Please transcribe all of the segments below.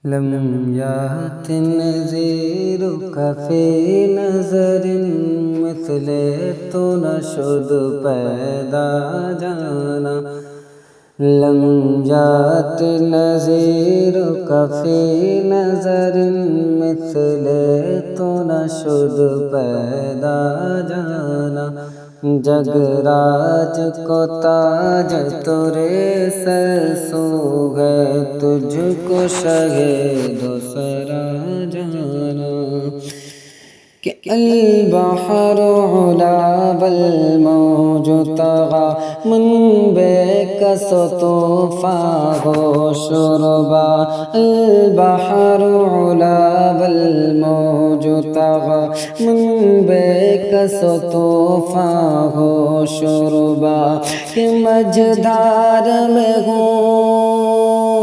لم يأت نذيرك في نظر مثل تو نشد پیدا جانا لم يأت نذيرك في نظر مثل تو نشد پیدا جانا جگ راج کو تاج تورے سر سو ہے تجھ کو شہ دوسرا جانا کہ البحر علا والموج طغى منبعك طوفان و شربا البحر علا والموج طغى منبعك طوفان و شربا کہ مجدار میں ہوں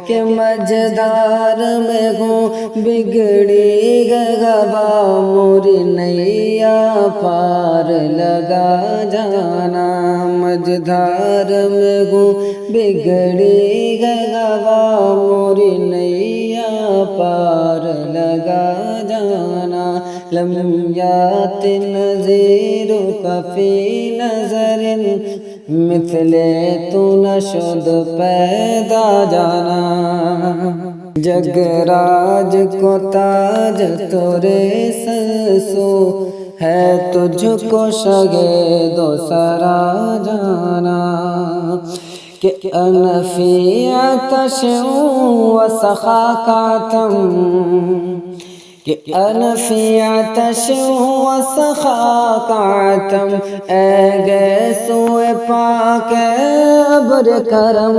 کہ مجدار میں ہوں بگڑی گوا موری نیا پار لگا جانا مجدار میں ہوں بگڑی گوا موری نیا پار لگا جانا لم یات نذیرک فی نظر مثل تو نشد پیدا جانا جگ راج کو تاج تورے سر سو ہے تجھ کو شگے دوسرا جانا کہ انا فی عطش و سخا کاتم کہ انا فی عطش و سخا کاتم اے گیسو پاک ابر کرم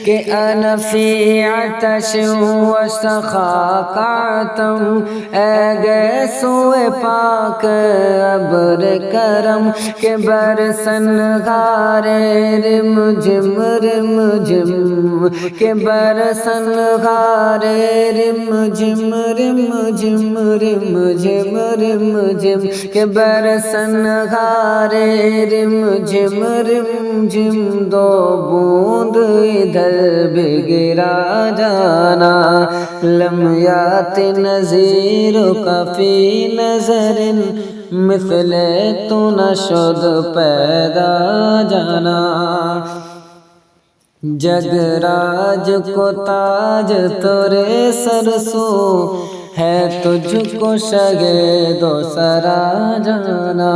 کہ انا فی عطش و سخا کاتم اے گیسو پاک ابر کرم کہ برسن غارے رم جم کہ برسن غارے رم جم کہ برسن غارے رم جم دو بوند ادھر بھی گرا جانا لم یات نذیرک فی نظر مثل تو نشد پیدا جانا جگ راج کو تاج تورے سر سو ہے تجھ کو شگے دوسرا جانا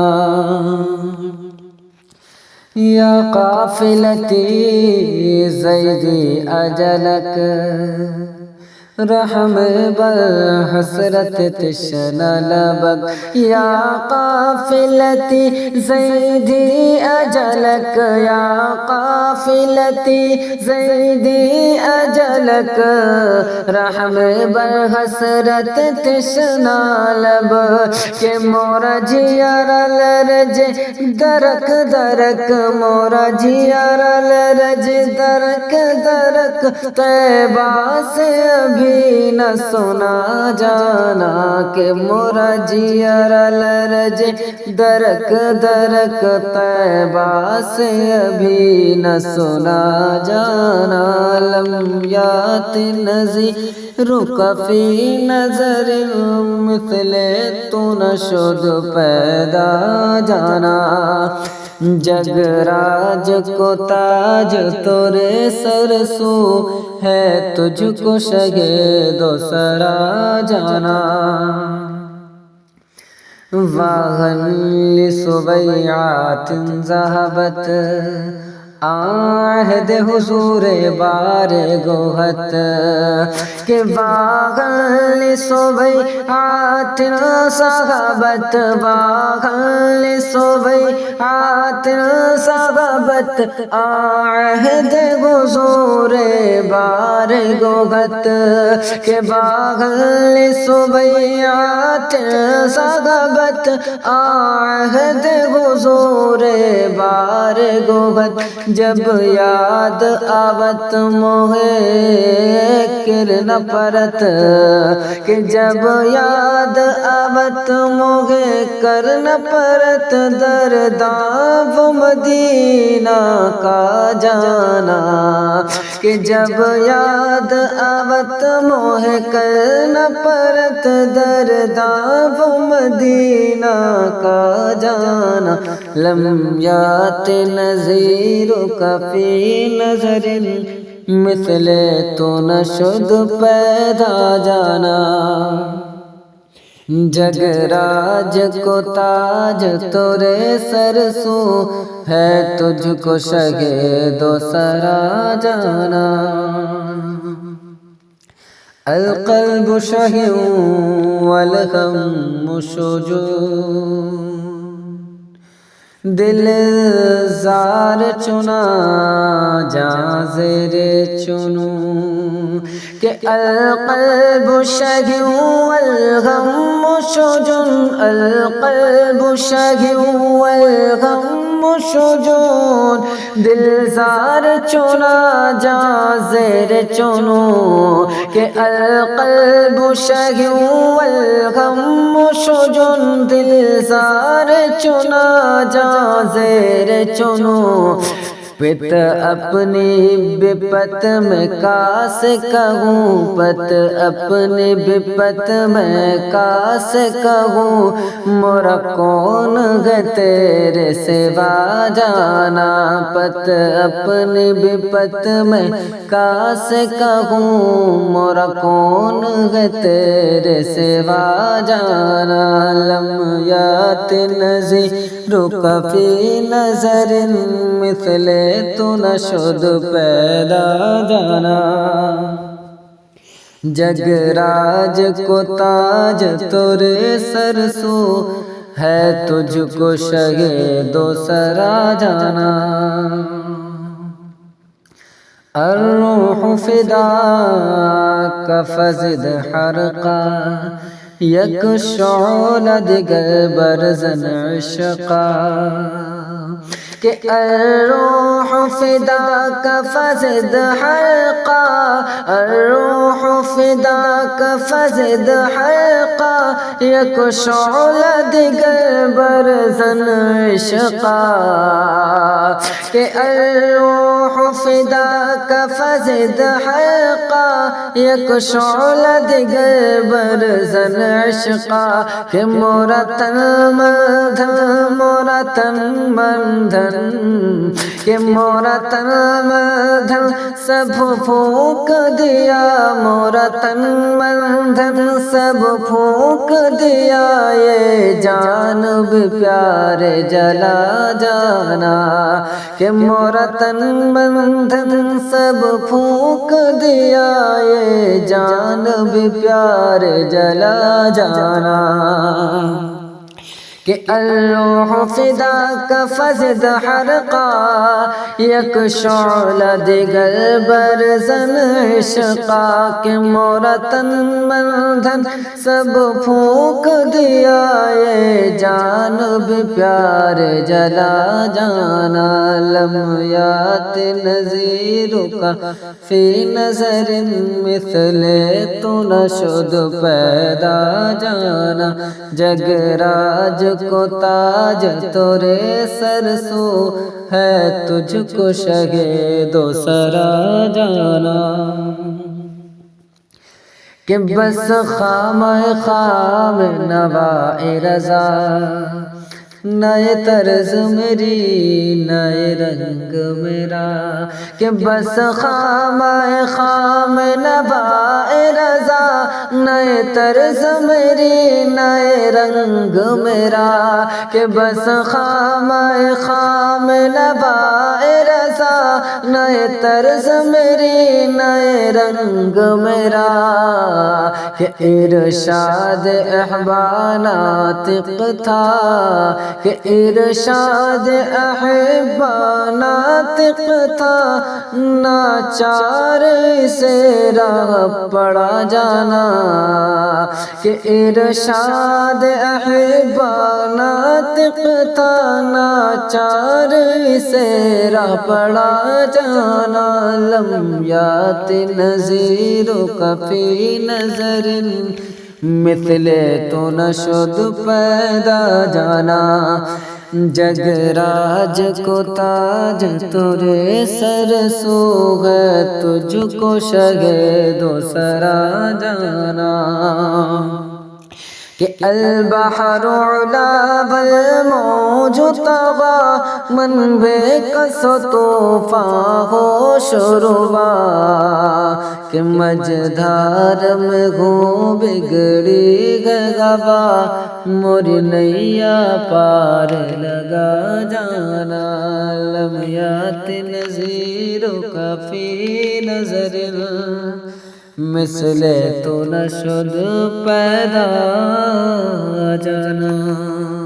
یا قافلتی زیدی اجلک رحم بر حسرت تشنہ لبک یا قافلتی زیدی اجلک یا قافلتی زیدی اجلک رحم بر حسرت تشنہ لب کہ مورا جیار لرج درک درک مورا جیار لرج درک درک طیبہ سے ابھی نہ سنا جانا کہ مورا جیار لرج درک درک طیبہ سے ابھی نہ سنا جانا لم یات نذیرک فی نظر مثل تو نشد پیدا جانا جگ راج کو تاج تورے سر سو ہے تجھ کو شگے دوسرا جانا واہن لسبیعات ذہبت عہد حضور بار گوہت کہ واہن لسبیعات صحابت واہن لسبیعات صحابت عہد حضور بار گوہت کہ واہن لسبیعات صحابت عہد حضور بار گوہت جب یاد آوت موہے فکر نہ پرت کہ جب یاد آوت موہے کر نہ پرت درداں وہ مدینہ کا جانا کہ جب یاد آوت موہے کر نہ پرت درداں وہ مدینہ کا جانا لم یات نظیرک فی نظر مثل تو نہ شد پیدا جانا جگ راج کو تاج تورے سر سو ہے تجھ کو شگے دو سرا جانا القلب شہی والغم شجون دل زار چنا جاں زیر چنوں کہ القلب شہی والغم شجون القلب شہی والغم شجون دل زار چنا جاں زیر چنوں کہ القلب شہی والغم شجون دل زار چنا جاں زیر چنوں پت اپنی بپت میں کاس کہوں پت اپنی بپت میں کاس کہوں مورا کون ہے تیرے سوا جانا پت اپنی بپت میں کاس کہوں مورا کون ہے تیرے سوا جانا لم یات نظیرک فی نظر مثل تو نہ شد پیدا جانا جگ راج کو تاج تورے سر سو ہے تجھ کو شگے دو سرا جانا الروح فداک فزد حرقا یک شعل دیگر برزن عشقا کہ الروح فداک فزد حرقا الروح فداک فزد حرقا یک شعل دیگر برزن عشقا کہ الروح فداک فزد حرقا یک شعل دیگر برزن عشقا کہ مورا تن مندھن مورا تن مندھن کہ مورا تن مندھن سب پھونک دیا مورا تن مندھن سب پھونک دیا یہ جانب پیارے جلا جانا کہ مورا تن مندھن سب پھونک دیا یہ جانب پیارے جلا جانا کہ الروح فداک فزد حرقا یک شعل دیگر برزن عشقا کہ مورا تن مندھن سب پھونک دیا یہ جانب پیارے جلا جانا لم یات نظیرک فی نظر مثل تو نہ شد پیدا جانا جگ راج کو تاج تورے سر سو ہے تجھ کو شگے دو سرا جانا کہ بس خام خام نوائی رضا نئے طرز میری نئے رنگ میرا کہ بس خام خام نوائی رضا نئے طرز میری نئے رنگ میرا کہ بس خام خام نوائی رضا نئے طرز میری نئے رنگ میرا کہ ارشاد احبا ناطق تھا کہ ارشاد احبا ناطق تھا ناچار سے راہ پڑا جانا کہ ارشاد احبانا تقتانا چار سے راہ پڑا جانا لم یات نظیر فی نظر مثل تو نشد پیدا جانا جگ راج کو تاج تورے سر سوغ تجھ کو شگے دو سرا جانا کہ البحر علا والموج طغى منبع کس طوفان ہو شروا کہ مجدھار میں ہوں بگڑی گوا موری نیا پار لگا جانا لم یات نظیر فی نظر مثل تو نشد پیدا جانا